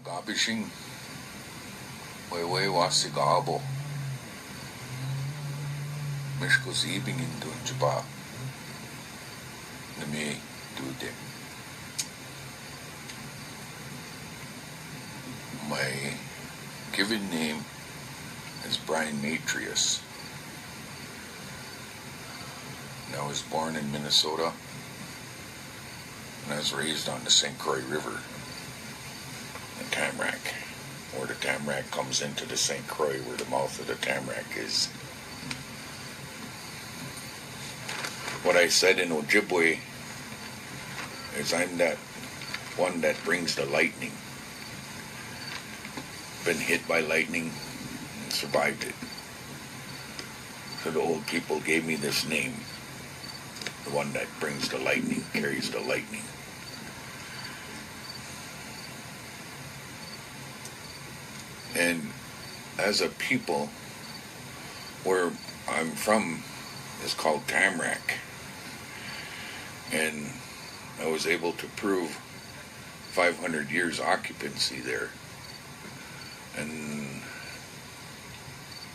Gabishing, Wewe Wasigabo, Mishko Zibing in Dunjaba, Name Dude. My given name is Brian Matrious. And I was born in Minnesota, and I was raised on the St. Croix River. The Tamarack, where the Tamarack comes into the St. Croix, where the mouth of the Tamarack is. What I said in Ojibwe is I'm that one that brings the lightning. Been hit by lightning and survived it. So the old people gave me this name. The one that brings the lightning, carries the lightning. And as a people, where I'm from is called Tamarack. And I was able to prove 500 years occupancy there. And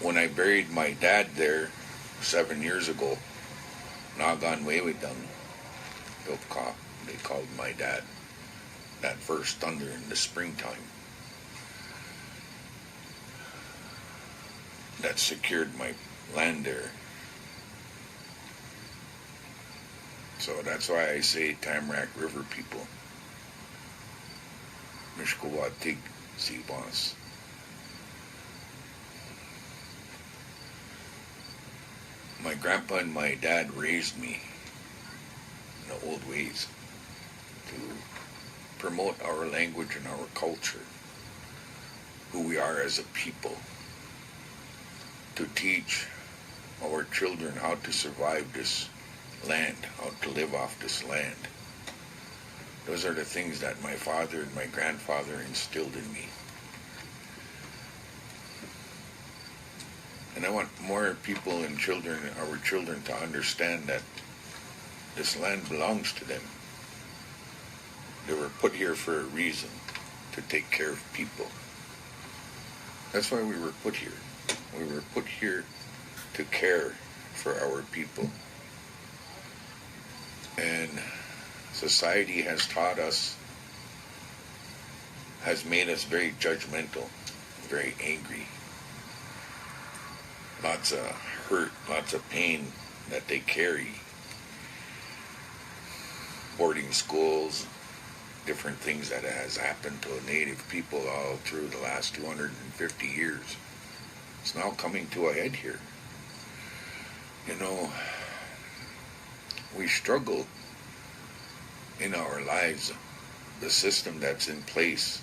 when I buried my dad there 7 years ago, Nagan Wewidang, they called my dad that first thunder in the springtime. That secured my land there. So that's why I say Tamarack River people. Mishkowatig Zibas. My grandpa and my dad raised me in the old ways to promote our language and our culture, who we are as a people, to teach our children how to survive this land, how to live off this land. Those are the things that my father and my grandfather instilled in me. And I want more people and children, our children, to understand that this land belongs to them. They were put here for a reason, to take care of people. That's why we were put here. We were put here to care for our people. And society has taught us, has made us very judgmental, very angry. Lots of hurt, lots of pain that they carry. Boarding schools, different things that has happened to Native people all through the last 250 years. It's now coming to a head here. You know, we struggle in our lives. The system that's in place,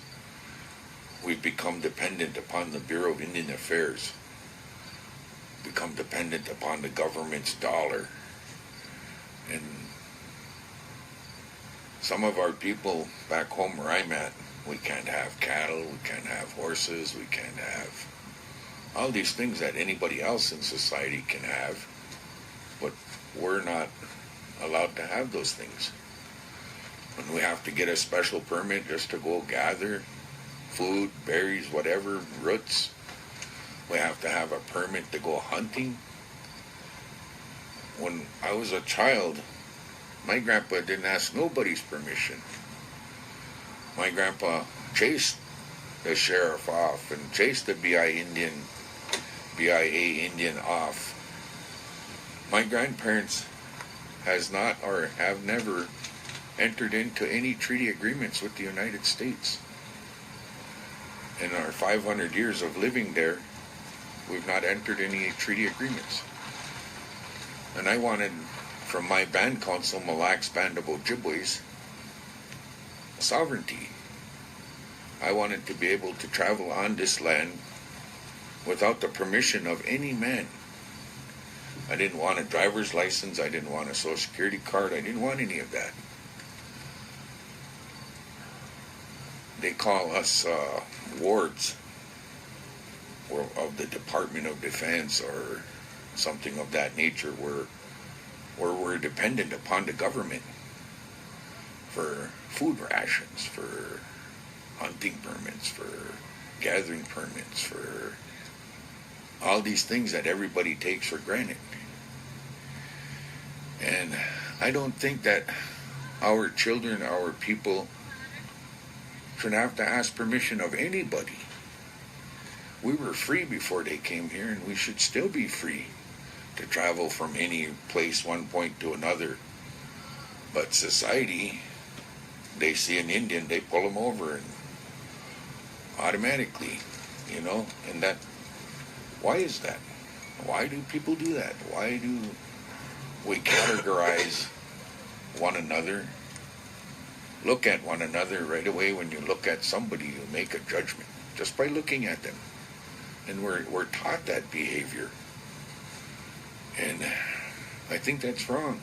we've become dependent upon the Bureau of Indian Affairs, become dependent upon the government's dollar. And some of our people back home where I'm at, we can't have cattle, we can't have horses, we can't have all these things that anybody else in society can have, but we're not allowed to have those things. And we have to get a special permit just to go gather food, berries, whatever, roots. We have to have a permit to go hunting. When I was a child, my grandpa didn't ask nobody's permission. My grandpa chased the sheriff off and chased the BIA Indian off. My grandparents has not or have never entered into any treaty agreements with the United States. In our 500 years of living there, we've not entered any treaty agreements. And I wanted, from my band council, Mille Lacs Band of Ojibwe's, sovereignty. I wanted to be able to travel on this land without the permission of any man. I didn't want a driver's license, I didn't want a social security card, I didn't want any of that. They call us wards of the Department of Defense or something of that nature, where we're dependent upon the government for food rations, for hunting permits, for gathering permits, for all these things that everybody takes for granted. And I don't think that our children, our people, should have to ask permission of anybody. We were free before they came here, and we should still be free to travel from any place, one point to another. But society, they see an Indian, they pull them over, and automatically, and that, why is that? Why do people do that? Why do we categorize one another, look at one another right away? When you look at somebody, you make a judgment just by looking at them. And we're taught that behavior. And I think that's wrong.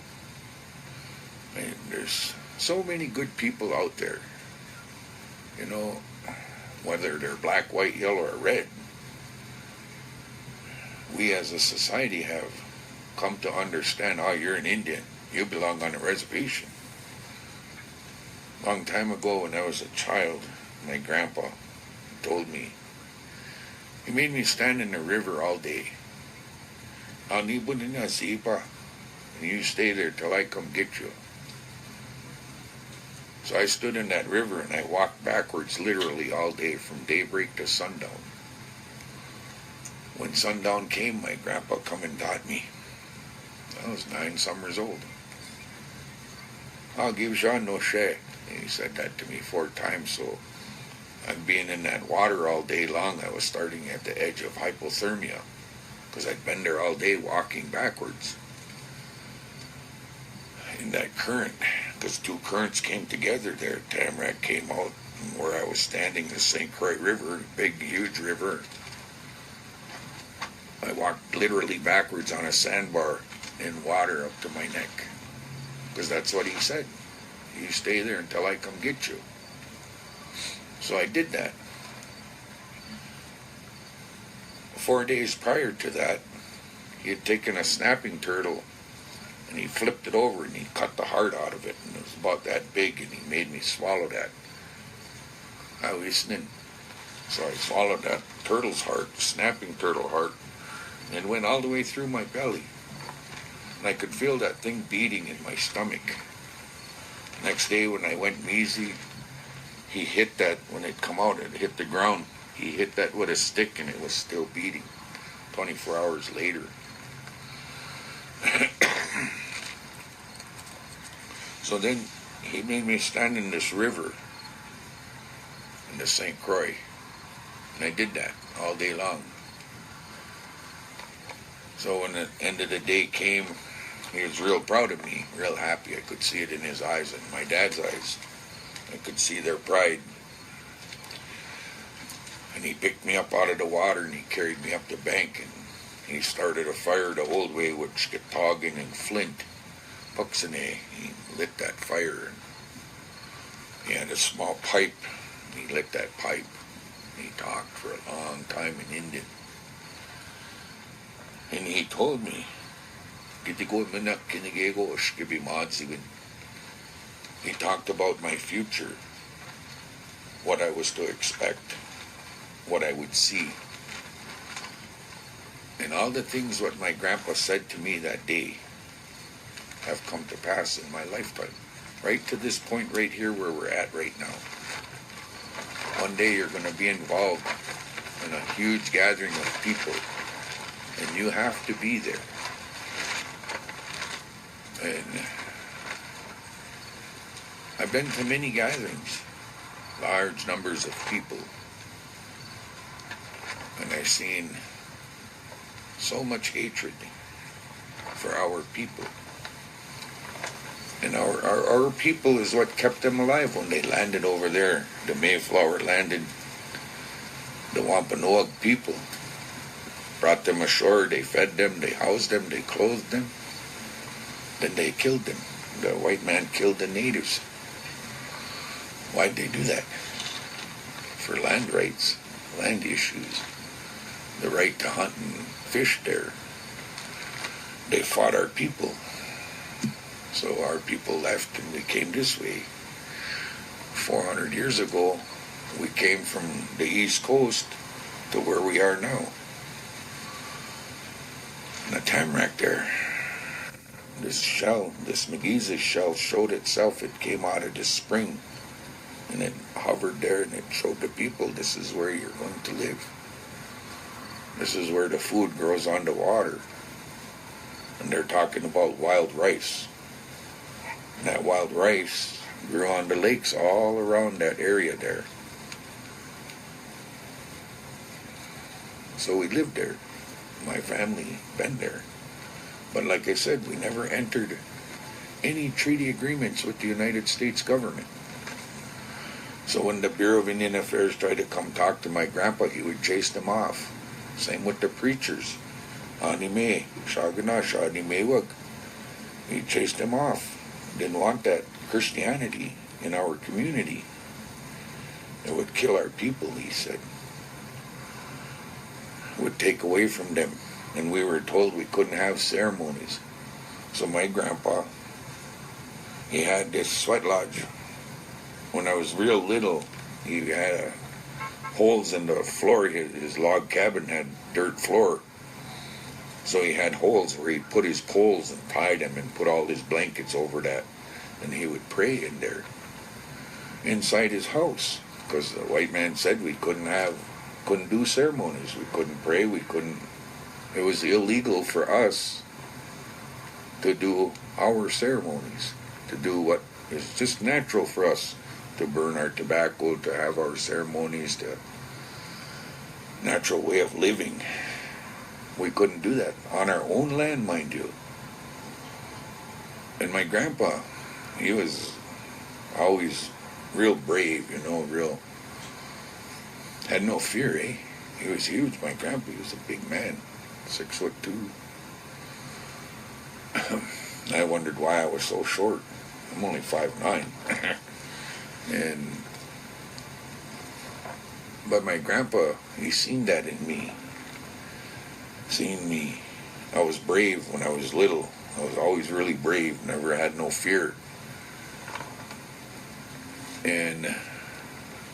And there's so many good people out there, whether they're black, white, yellow, or red. We as a society have come to understand, oh, you're an Indian, you belong on a reservation. Long time ago, when I was a child, my grandpa told me, he made me stand in the river all day. And you stay there till I come get you. So I stood in that river and I walked backwards literally all day from daybreak to sundown. When sundown came, my grandpa come and taught me. I was 9 summers old. I'll give Jean no share. He said that to me 4 times, so I'm being in that water all day long. I was starting at the edge of hypothermia because I'd been there all day walking backwards in that current, because 2 currents came together there. Tamarack came out, and where I was standing, the St. Croix River, big, huge river. I walked literally backwards on a sandbar in water up to my neck, because that's what he said. You stay there until I come get you. So I did that. 4 days prior to that, he had taken a snapping turtle and he flipped it over and he cut the heart out of it, and it was about that big, and he made me swallow that. I was listening. So I swallowed that turtle's heart, snapping turtle heart, and it went all the way through my belly. And I could feel that thing beating in my stomach. Next day when I went measly, he hit that, when it come out, it hit the ground. He hit that with a stick and it was still beating 24 hours later. So then he made me stand in this river, in the St. Croix. And I did that all day long. So when the end of the day came, he was real proud of me, real happy. I could see it in his eyes and my dad's eyes. I could see their pride. And he picked me up out of the water and he carried me up the bank, and he started a fire the old way with skitoggin and flint. Puxine, he lit that fire. He had a small pipe. He lit that pipe. He talked for a long time in Indian. And he told me, he talked about my future, what I was to expect, what I would see. And all the things what my grandpa said to me that day have come to pass in my lifetime. Right to this point right here where we're at right now. One day you're going to be involved in a huge gathering of people, and you have to be there. And I've been to many gatherings, large numbers of people, and I've seen so much hatred for our people. And our people is what kept them alive when they landed over there. The Mayflower landed, the Wampanoag people brought them ashore, they fed them, they housed them, they clothed them. Then they killed them. The white man killed the natives. Why'd they do that? For land rights, land issues, the right to hunt and fish there. They fought our people. So our people left and we came this way. 400 years ago, We came from the East Coast to where we are now. And the tamarack there, this McGee's shell showed itself. It came out of this spring, and it hovered there, and it showed the people, this is where you're going to live. This is where the food grows on the water. And they're talking about wild rice. And that wild rice grew on the lakes all around that area there. So we lived there. My family been there. But like I said, we never entered any treaty agreements with the United States government. So when the Bureau of Indian Affairs tried to come talk to my grandpa, he would chase them off. Same with the preachers. Anime, Shagana, Shadimewag. He chased them off. Didn't want that Christianity in our community. It would kill our people, he said. It would take away from them. And we were told we couldn't have ceremonies. So my grandpa, he had this sweat lodge. When I was real little, he had holes in the floor. His log cabin had dirt floor. So he had holes where he put his poles and tied them and put all his blankets over that. And he would pray in there, inside his house. Because the white man said we couldn't do ceremonies. We couldn't pray. It was illegal for us to do our ceremonies, to do what is just natural for us, to burn our tobacco, to have our ceremonies, to natural way of living. We couldn't do that on our own land, mind you. And my grandpa, he was always real brave, had no fear, eh? He was huge, my grandpa. He was a big man, 6'2". I wondered why I was so short. I'm only 5'9". But my grandpa, he seen that in me. Seen me. I was brave when I was little. I was always really brave, never had no fear. And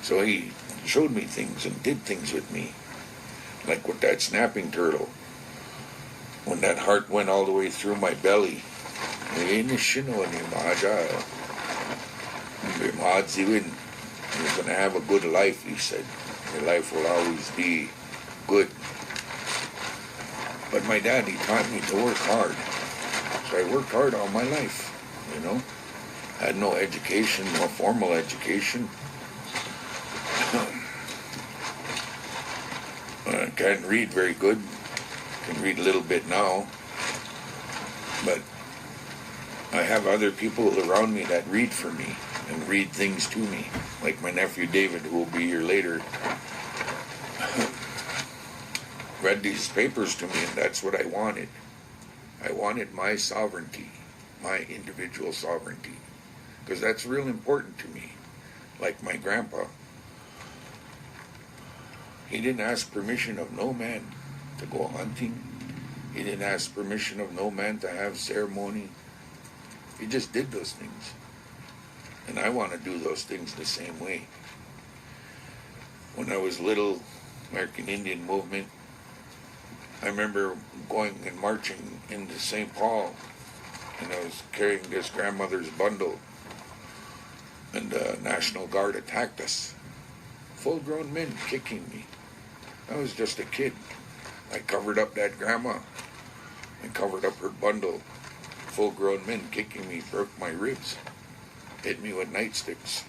so he showed me things and did things with me. Like with that snapping turtle. When that heart went all the way through my belly. You're going to have a good life, he said. Your life will always be good. But my dad, he taught me to work hard. So I worked hard all my life, Had no education, no formal education. I can't read very good. Can read a little bit now. But I have other people around me that read for me and read things to me. Like my nephew David, who will be here later, read these papers to me, and that's what I wanted. I wanted my sovereignty, my individual sovereignty, because that's real important to me. Like my grandpa, he didn't ask permission of no man to go hunting. He didn't ask permission of no man to have ceremony. He just did those things. And I want to do those things the same way. When I was little, American Indian movement, I remember going and marching into St. Paul, and I was carrying this grandmother's bundle, and the National Guard attacked us. Full-grown men kicking me. I was just a kid. I covered up that grandma and covered up her bundle. Full-grown men kicking me, broke my ribs, hit me with nightsticks.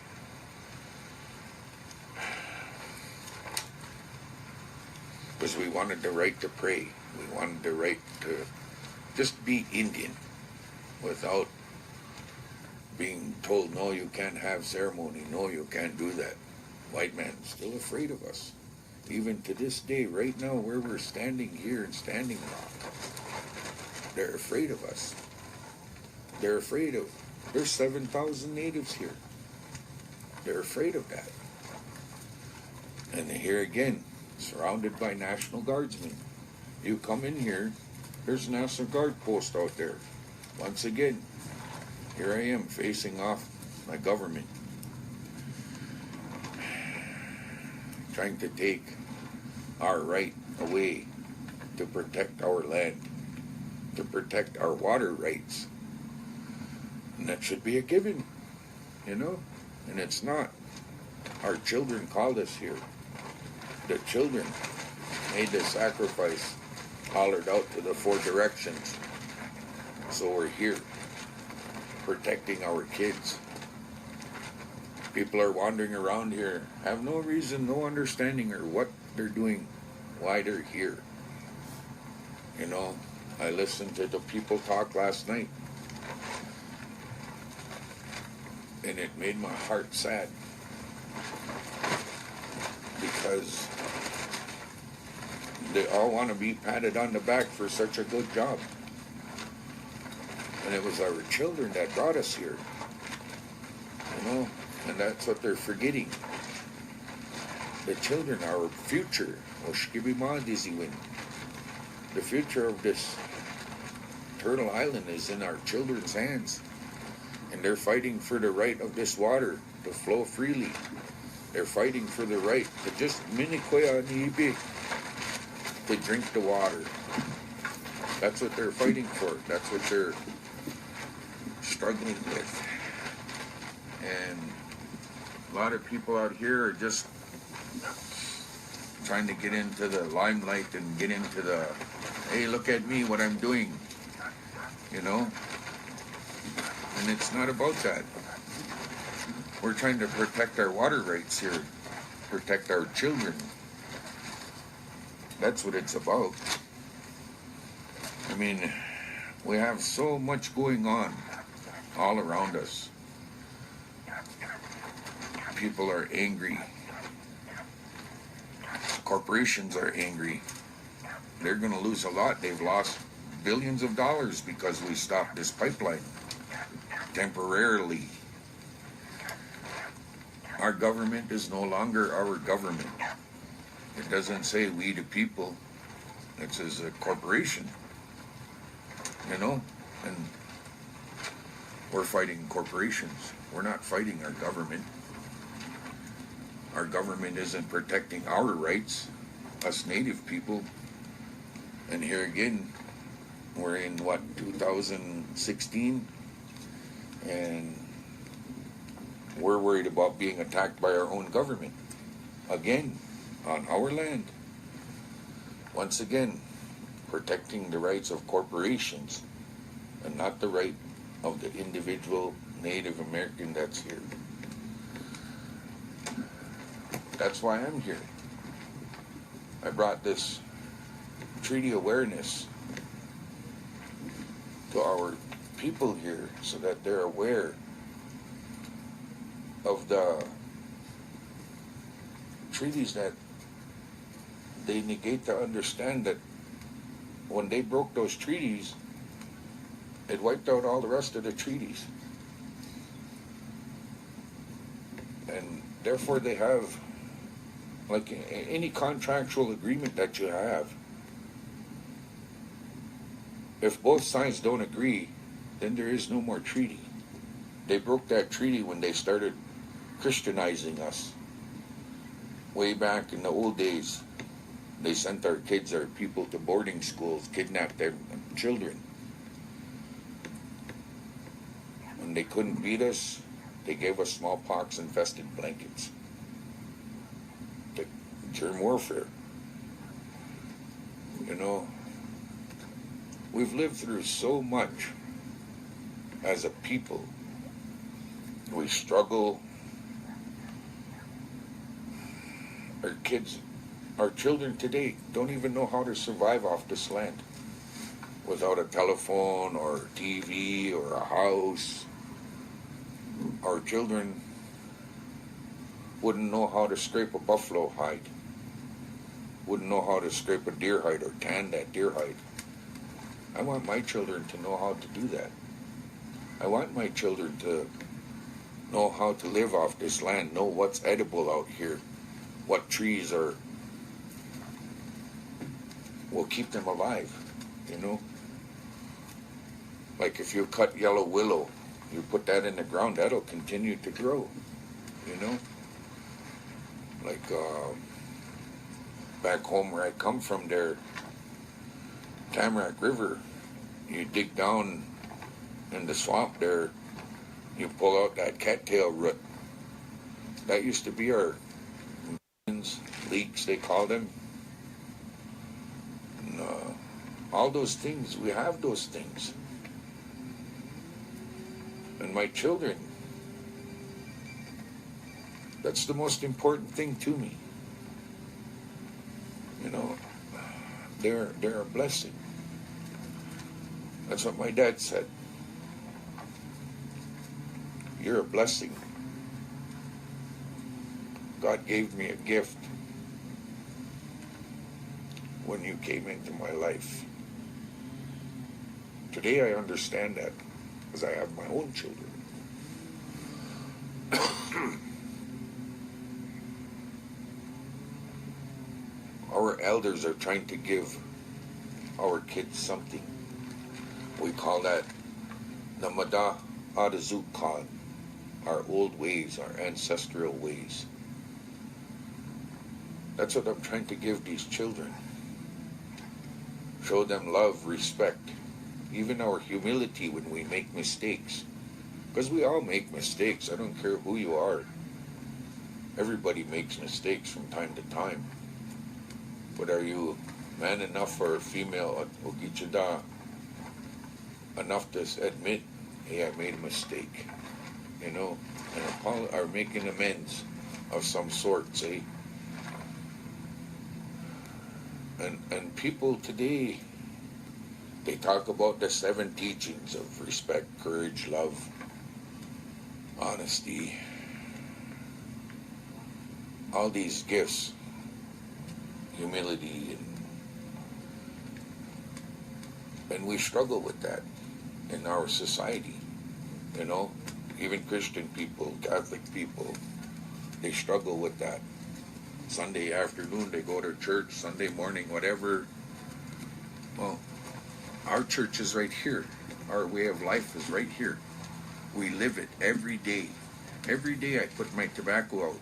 Because we wanted the right to pray. We wanted the right to just be Indian without being told, no, you can't have ceremony, no, you can't do that. White man's still afraid of us. Even to this day, right now, where we're standing here in Standing Rock, they're afraid of us. They're afraid of, there's 7,000 natives here. They're afraid of that. And here again, surrounded by National Guardsmen. You come in here, there's a National Guard post out there. Once again, here I am facing off my government. trying to take our right away to protect our land, to protect our water rights. And that should be a given, you know? And it's not. Our children called us here. The children made the sacrifice, hollered out to the four directions. So we're here, protecting our kids. People are wandering around here, have no reason, no understanding or what they're doing, why they're here. You know, I listened to the people talk last night, and it made my heart sad, because they all want to be patted on the back for such a good job. And it was our children that brought us here, you know, and that's what they're forgetting. The children, our future. The future of this Turtle Island is in our children's hands. And they're fighting for the right of this water to flow freely. They're fighting for the right to just to drink the water. That's what they're fighting for. That's what they're struggling with. And a lot of people out here are just trying to get into the limelight and get into the, hey, look at me, what I'm doing, you know? And it's not about that. We're trying to protect our water rights here, protect our children. That's what it's about. I mean, we have so much going on all around us. People are angry. Corporations are angry. They're going to lose a lot. They've lost billions of dollars because we stopped this pipeline temporarily. Our government is no longer our government. It doesn't say we the people. It says a corporation. You know? And we're fighting corporations. We're not fighting our government. Our government isn't protecting our rights, us native people. And here again, we're in, 2016? And we're worried about being attacked by our own government. Again, on our land. Once again, protecting the rights of corporations and not the right of the individual Native American that's here. That's why I'm here. I brought this treaty awareness to our people here so that they're aware of the treaties that they negate to understand that when they broke those treaties, it wiped out all the rest of the treaties. And therefore they have, like any contractual agreement that you have, if both sides don't agree, then there is no more treaty. They broke that treaty when they started Christianizing us. Way back in the old days, they sent our kids, our people, to boarding schools, kidnapped their children. When they couldn't beat us, they gave us smallpox-infested blankets. The germ warfare. You know, we've lived through so much as a people. We struggle. Our kids, our children today don't even know how to survive off this land without a telephone or TV or a house. Our children wouldn't know how to scrape a buffalo hide, wouldn't know how to scrape a deer hide or tan that deer hide. I want my children to know how to do that. I want my children to know how to live off this land, know what's edible out here, what trees will keep them alive, you know? Like if you cut yellow willow, you put that in the ground, that'll continue to grow, you know? Like back home where I come from there, Tamarack River, you dig down in the swamp there, you pull out that cattail root. That used to be our leeks, they call them. And, all those things, we have those things. And my children, that's the most important thing to me. You know, they're a blessing. That's what my dad said. You're a blessing. God gave me a gift when you came into my life. Today I understand that because I have my own children. Our elders are trying to give our kids something. We call that Namada Adazukad, our old ways, our ancestral ways. That's what I'm trying to give these children. Show them love, respect, even our humility when we make mistakes. Because we all make mistakes. I don't care who you are. Everybody makes mistakes from time to time. But are you man enough or female Ogichada enough to admit, hey, I made a mistake, you know, and are making amends of some sort, say. And people today, they talk about the 7 teachings of respect, courage, love, honesty, all these gifts, humility, and we struggle with that in our society, you know. Even Christian people, Catholic people, they struggle with that. Sunday afternoon they go to church, Sunday morning, whatever. Well, our church is right here. Our way of life is right here. We live it every day. Every day I put my tobacco out.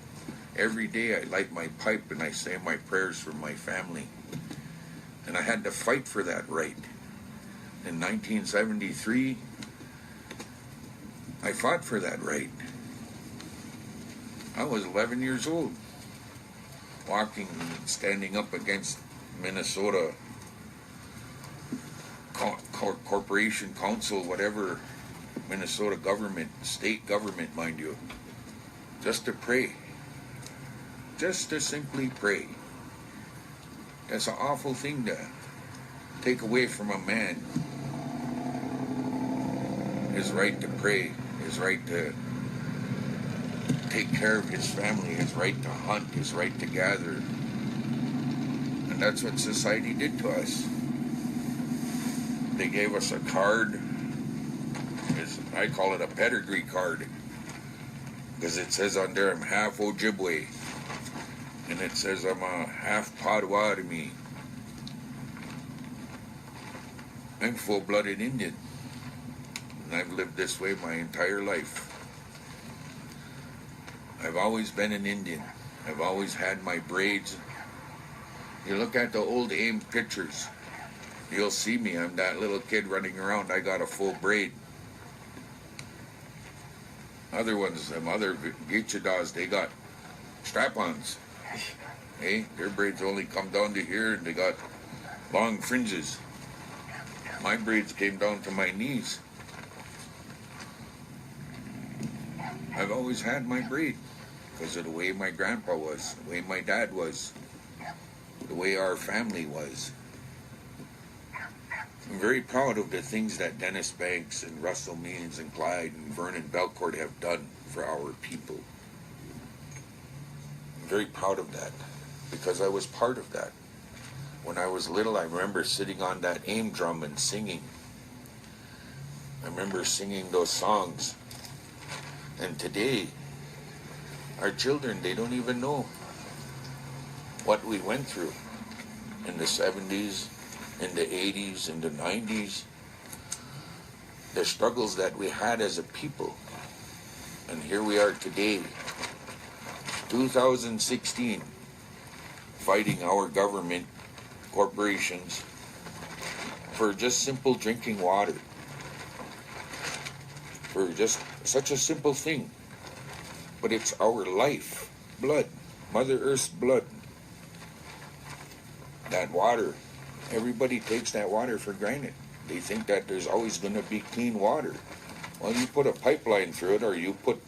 Every day I light my pipe and I say my prayers for my family. And I had to fight for that right. In 1973, I fought for that right. I was 11 years old, walking and standing up against Minnesota Corporation Council, whatever, Minnesota government, state government, mind you, just to pray. Just to simply pray. That's an awful thing to take away from a man. His right to pray, his right to take care of his family, his right to hunt, his right to gather. And that's what society did to us. They gave us a card. I call it a pedigree card, because it says on there I'm half Ojibwe, and it says I'm a half Potawatomi. I'm full-blooded Indian, and I've lived this way my entire life. I've always been an Indian. I've always had my braids. You look at the old AIM pictures, you'll see me. I'm that little kid running around. I got a full braid. Other ones, them other Gichadas, they got strap-ons. Hey, their braids only come down to here, and they got long fringes. My braids came down to my knees. I've always had my braid because of the way my grandpa was, the way my dad was, the way our family was. I'm very proud of the things that Dennis Banks and Russell Means and Clyde and Vernon Belcourt have done for our people. I'm very proud of that because I was part of that. When I was little, I remember sitting on that AIM drum and singing. I remember singing those songs. And today, our children, they don't even know what we went through in the 70s, in the 80s, in the 90s, the struggles that we had as a people. And here we are today, 2016, fighting our government, corporations, for just simple drinking water. For just such a simple thing. But it's our life, blood, Mother Earth's blood. That water, everybody takes that water for granted. They think that there's always going to be clean water. Well, you put a pipeline through it, or you put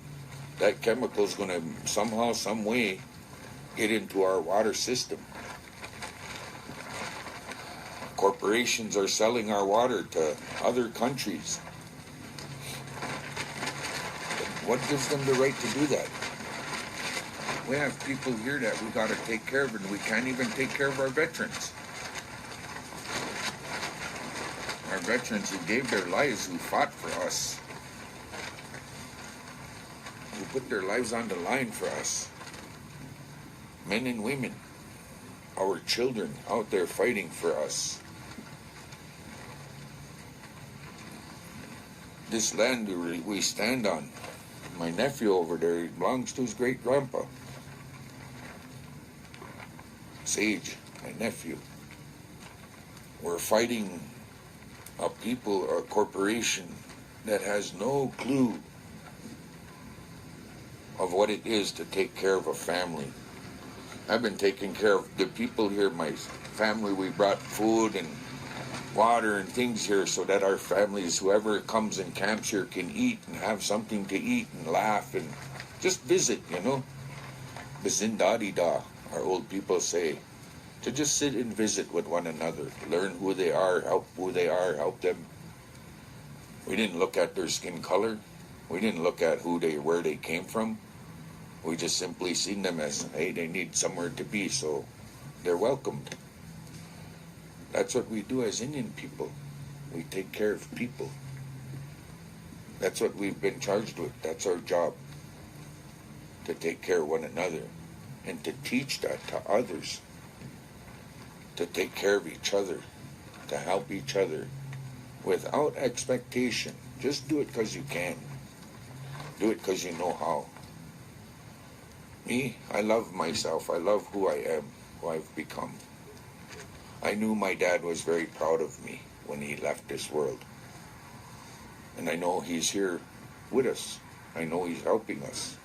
that chemical's going to somehow, some way get into our water system. Corporations are selling our water to other countries. What gives them the right to do that? We have people here that we got to take care of, and we can't even take care of our veterans. Our veterans who gave their lives, who fought for us, who put their lives on the line for us. Men and women, our children out there fighting for us. This land we stand on, my nephew over there, belongs to his great-grandpa. Sage, my nephew. We're fighting a people, a corporation that has no clue of what it is to take care of a family. I've been taking care of the people here, my family. We brought food and water and things here so that our families, whoever comes and camps here, can eat and have something to eat and laugh and just visit, you know. Bizindadida, our old people say, to just sit and visit with one another, learn who they are, help them. We didn't look at their skin color. We didn't look at where they came from. We just simply seen them as, hey, they need somewhere to be, so they're welcomed. That's what we do as Indian people. We take care of people. That's what we've been charged with. That's our job. To take care of one another and to teach that to others. To take care of each other. To help each other without expectation. Just do it because you can. Do it because you know how. Me, I love myself. I love who I am, who I've become. I knew my dad was very proud of me when he left this world. And I know he's here with us. I know he's helping us.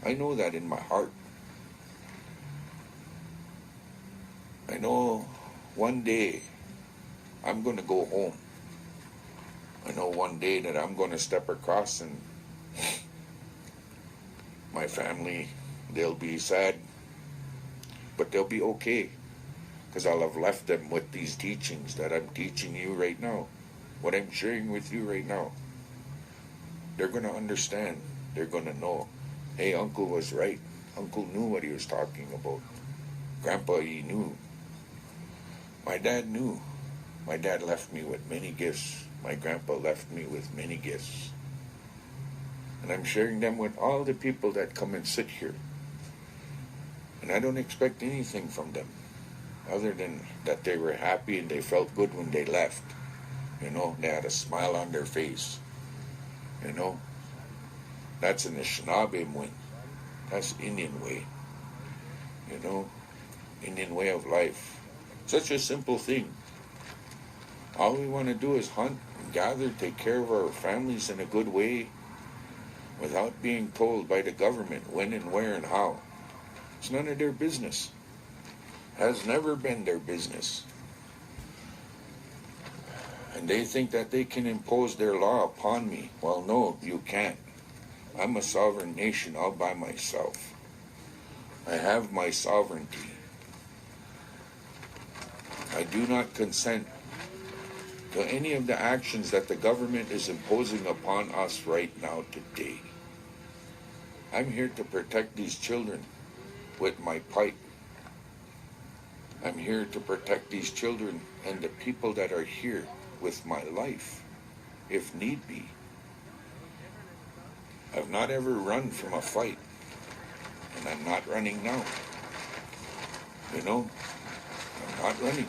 I know that in my heart. I know one day I'm going to go home. I know one day that I'm going to step across and my family, they'll be sad, but they'll be okay. Because I'll have left them with these teachings that I'm teaching you right now. What I'm sharing with you right now. They're going to understand. They're going to know. Hey, Uncle was right. Uncle knew what he was talking about. Grandpa, he knew. My dad knew. My dad left me with many gifts. My grandpa left me with many gifts. And I'm sharing them with all the people that come and sit here. And I don't expect anything from them. Other than that they were happy and they felt good when they left. You know, they had a smile on their face. You know, that's an Anishinaabe way. That's Indian way. You know, Indian way of life. Such a simple thing. All we want to do is hunt and gather, take care of our families in a good way without being told by the government when and where and how. It's none of their business. Has never been their business. And they think that they can impose their law upon me. Well, no, you can't. I'm a sovereign nation all by myself. I have my sovereignty. I do not consent to any of the actions that the government is imposing upon us right now today. I'm here to protect these children with my pipe. I'm here to protect these children and the people that are here with my life, if need be. I've not ever run from a fight, and I'm not running now. You know, I'm not running.